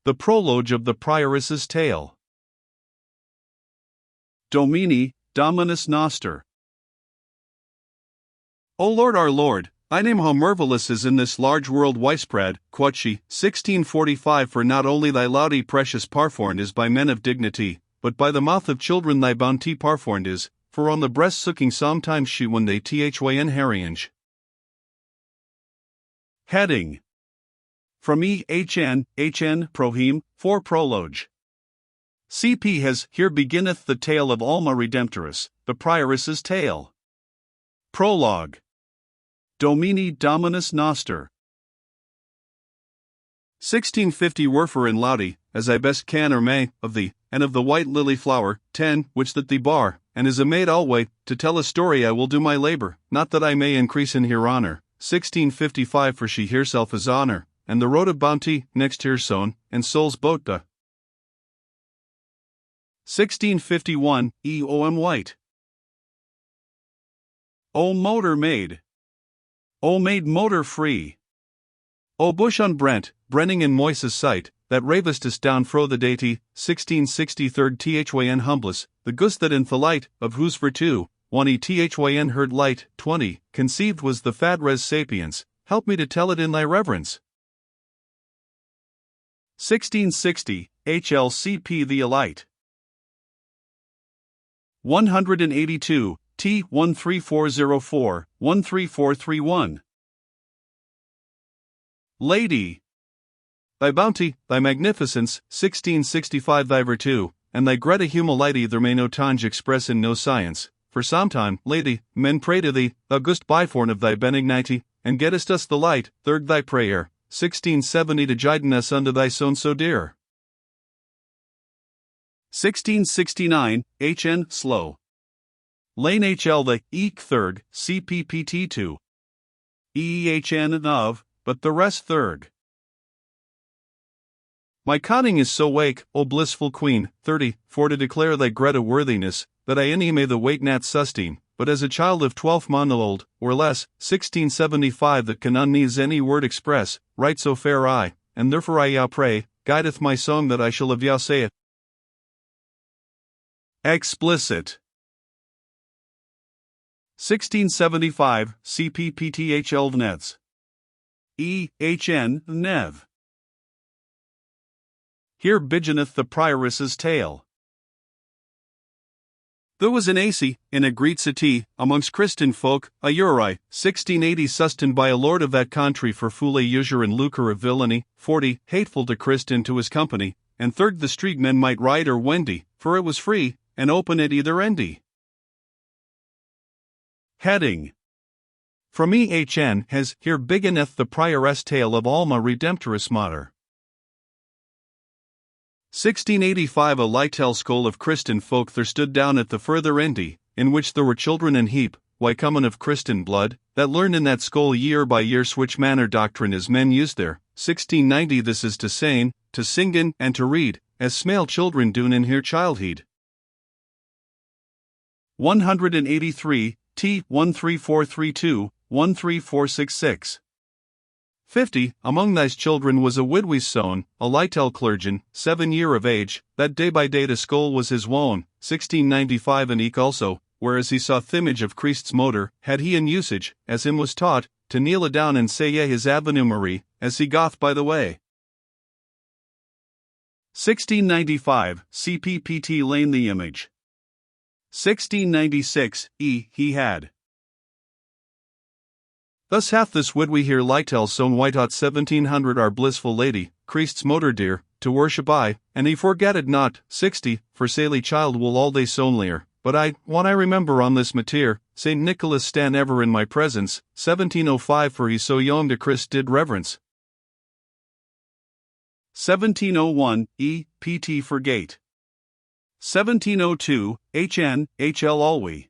The Prologue of the Prioress's Tale. Domini, Dominus Noster. O Lord our Lord, I name how marvelous is in this large world widespread, quod she, 1645 for not only thy laudy precious parformed is by men of dignity, but by the mouth of children thy bounty parformed is, for on the breast sucking sometimes she when they thyn heriange. Heading. From hn prohim, for prologue. CP has, here beginneth the tale of Alma Redemptoris, the Prioress's tale. Prologue. Domini Dominus Noster. 1650 Werfer in Laudy, as I best can or may, of thee, and of the white lily flower, 10, which that thee bar, and is a maid alway, to tell a story I will do my labor, not that I may increase in her honor, 1655 for she herself is honor, and the road of bounty, next her sown, and soul's bota. 1651, E.O.M. White. O motor maid. O maid motor free. O bush unbrent, brenning in Moise's sight, that ravestest down fro the deity, 1663 thyn humbless, the gus that in the light, of whose virtue, 1 thyn heard light, 20, conceived was the fad res sapiens, help me to tell it in thy reverence. 1660, HLCP the Elite. 182, T 13404, 13431. Lady. Thy bounty, thy magnificence, 1665 thy virtue, and thy greta humility there may no tongue express in no science, for sometime, lady, men pray to thee, thou gust byforn of thy benignity, and gettest us the light, third thy prayer, 1670 to guiden us unto thy son so dear. 1669, HN Slow. Lane HL the Eek third, CPPT2. EEHN of, but the rest third. My conning is so wake, O blissful queen, 30, for to declare thy greta worthiness, that I any may the wake nat sustain, but as a child of 12 month old, or less, 1675 that can unneeds any word express, right so fair I, and therefore I yah pray, guideth my song that I shall of yah say it. Explicit. 1675, CPPTHL Vneds. E.H.N. Nev. Here beginneth the Prioress's tale. There was an AC, in a great city, amongst Christian folk, a Uri, 1680 sustained by a lord of that country for foule usure and lucre of villainy, 40, hateful to Christian to his company, and third the street men might ride or wendy, for it was free, and open at either endy. Heading. From EHN has, here beginneth the Prioress tale of Alma Redemptoris Mater. 1685 a lightel school of Christian folk there stood down at the further endy, in which there were children in heap, why common of Christian blood, that learned in that school year by year switch manner doctrine as men used there, 1690 this is to saying, to singen, and to read, as small children do in here childheed. 183, T 13432, 13466. 50, among these children was a widow's son, a lightel clergyman, 7 year of age, that day by day to school was his wone, 1695 and eke also, whereas he saw thimage of Christ's motor, had he in usage, as him was taught, to kneel a down and say ye his avenue Marie, as he goth by the way. 1695, CPPT Lane the image. 1696, he had. Thus hath this widow here lightel sown white hot 1700 our blissful lady, Christ's motor dear, to worship I, and he forgetted not, 60, for saily child will all day sown lear, but when I remember on this mater, St. Nicholas stand ever in my presence, 1705 for he so young to Christ did reverence. 1701, E.P.T. for gate. 1702, HN, HL alwe.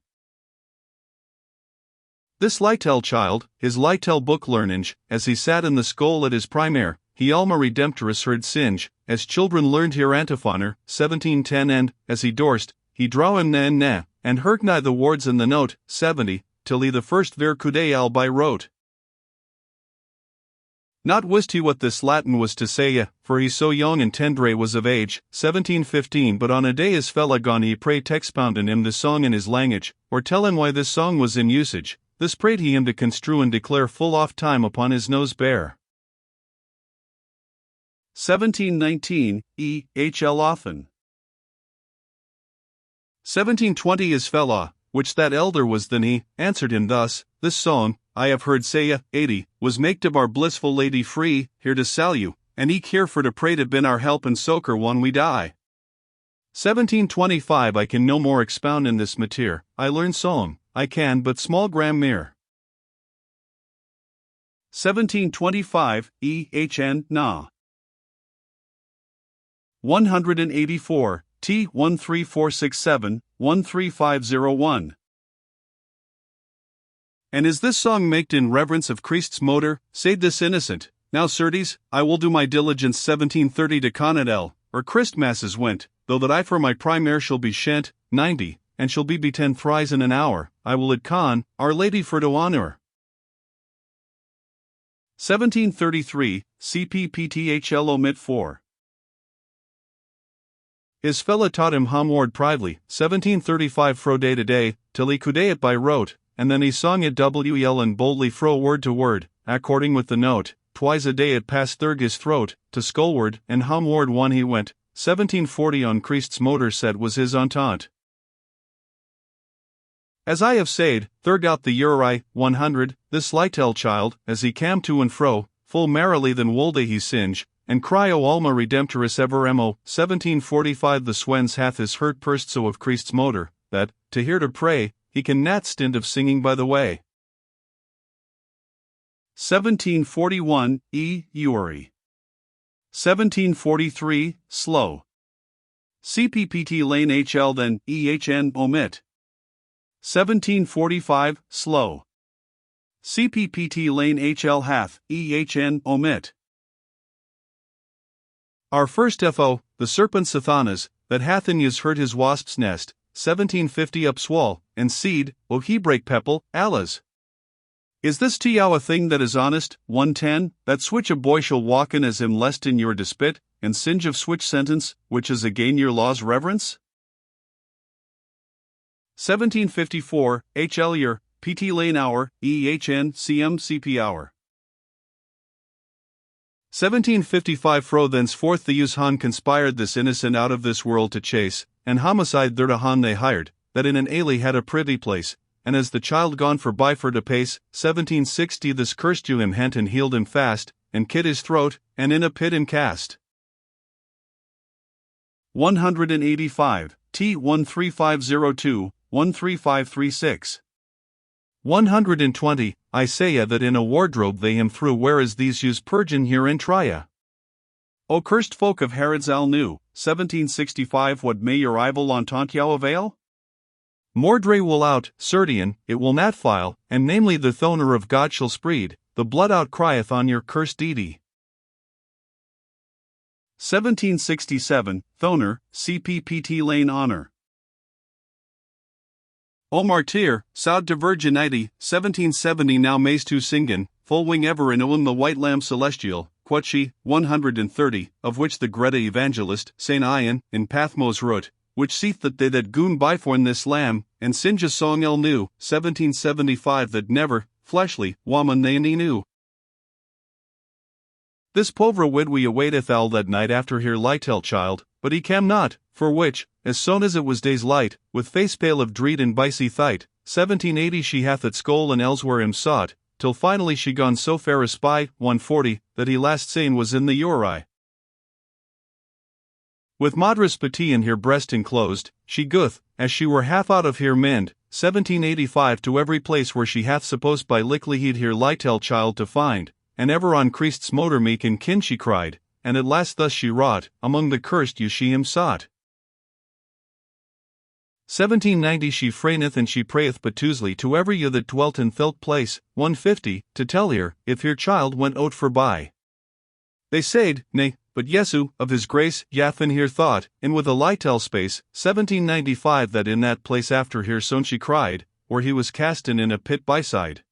This lightel child, his lightel book learninge, as he sat in the school at his primare, he Alma Redemptoris heard singe, as children learned here antiphoner, 1710 and, as he dorst, he draw him na, and heard nigh the wards in the note, 70, till he the first ver kude al by rote. Not wist he what this Latin was to say, for he so young and tendre was of age, 1715, but on a day his fella gone he prayed texpoundin him the song in his language, or tell him why this song was in usage. This prayed he him to construe and declare full oft time upon his nose bare. 1719, E.H.L. often. 1720 his fella, which that elder was than he, answered him thus, this song, I have heard say, 80, was make to our blissful lady free, here to sell you, and eke here for to pray to bin our help and soccor when we die. 1725 I can no more expound in this matter, I learn song, I can but small grammar. 1725, E.H.N. Na. 184, T 13467, 13501. And is this song maked in reverence of Christ's motor, said this innocent, now certes, I will do my diligence 1730 to Conadel, or Christ masses went, though that I for my primare shall be shent, 90, and shall be 10 thries in an hour, I will at Con, Our Lady for to honor. 1733, CPPTHL omit 4. His fella taught him homeward prively, 1735 fro day to day, till he could it by rote, and then he sung it WL and boldly fro word to word, according with the note, twice a day it passed thurg his throat, to sculward, and homeward one he went, 1740 on Christ's motor set was his entente. As I have said, thurg out the Uri, 100, this Lytel child, as he cam to and fro, full merrily than wolde he singe, and cry o alma redemptoris everemo, 1745 the Swens hath his hurt pursed so of Christ's motor, that, to hear to pray, he can not stint of singing by the way. 1741, E. Uri. 1743, slow. CPPT lane HL then, EHN omit. 1745, slow. CPPT lane HL hath, EHN omit. Our first FO, the serpent Sathanas, that hath in yous hurt his wasp's nest, 1750 upswall, and seed, o he break pepple, Allahs. Is this to yow a thing that is honest, 110, that switch a boy shall walk in as him lest in your despit, and singe of switch sentence, which is again your law's reverence? 1754, H. Ellier, PT lane hour, EHN CM CP hour. 1755 fro thenceforth the Ushan conspired this innocent out of this world to chase, and homicide thirdahan they hired, that in an alley had a privy place, and as the child gone for by for to pace, 1760 this cursed you him hent and healed him fast, and kit his throat, and in a pit him cast. 185, T 13502, 13536. 120, Isaiah that in a wardrobe they him threw whereas these use purgin here in Tria. O cursed folk of Herod's al new, 1765 what may your rival entente yow avail? Mordre will out, Sertian, it will not file, and namely the thoner of God shall spread, the blood out crieth on your cursed deity. 1767, Thoner, CPPT lane honor. O martyr, saud de virginity, 1770 now mays to singen, full wing ever in the white lamb celestial, quotchi, 130, of which the Greta evangelist, Saint Ian, in Pathmos wrote, which seeth that they that goon byforn this lamb, and singe a song el new, 1775 that never, fleshly, woman they any knew. This povra wid we awaiteth all that night after here Lytel child, but he cam not, for which, as soon as it was day's light, with face pale of dread and bicey thight, 1780 she hath at Skol and elsewhere him sought, till finally she gone so fair a spy, 140, that he last seen was in the Uri. With madras petit in her breast enclosed, she goeth, as she were half out of here mend, 1785 to every place where she hath supposed by lickly he'd here Lytel child to find, and ever on Christ's motor meek and kin she cried, and at last thus she wrought, among the cursed you she him sought. 1790 she freineth and she prayeth patoosely to every you that dwelt in thilk place, 150, to tell her, if her child went out for by. They said, nay, but Yesu, of his grace, yath in here thought, and with a Lytel space, 1795 that in that place after here son she cried, where he was casten in a pit byside.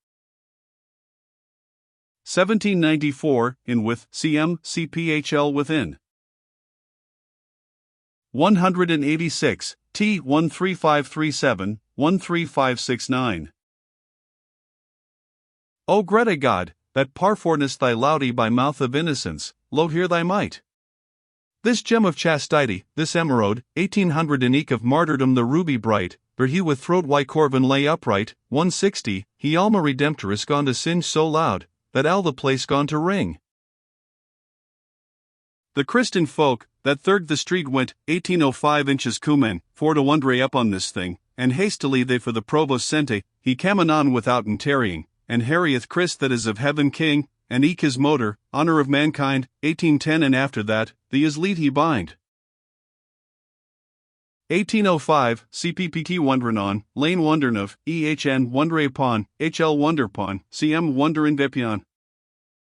1794, in with, cm, cphl within. 186, T 13537, 13569. O Greta God, that parfornest thy laudy by mouth of innocence, lo here thy might. This gem of chastity, this emerald, 1800 in eke of martyrdom the ruby bright, where he with throat white corvin lay upright, 160, he alma redemptorus gone to singe so loud, that all the place gone to ring. The Christian folk, that third the street went, 1805 inches cumen, for to wonder up on this thing, and hastily they for the provost sente, he cam anon withouten tarrying, and harrieth Christ that is of heaven king, and eke his motor, honor of mankind, 1810 and after that, the is lead he bind. 1805, CPPT wondering on, lane wondern of, EHN wonder upon, HL wonder upon, CM wonder in Vepion.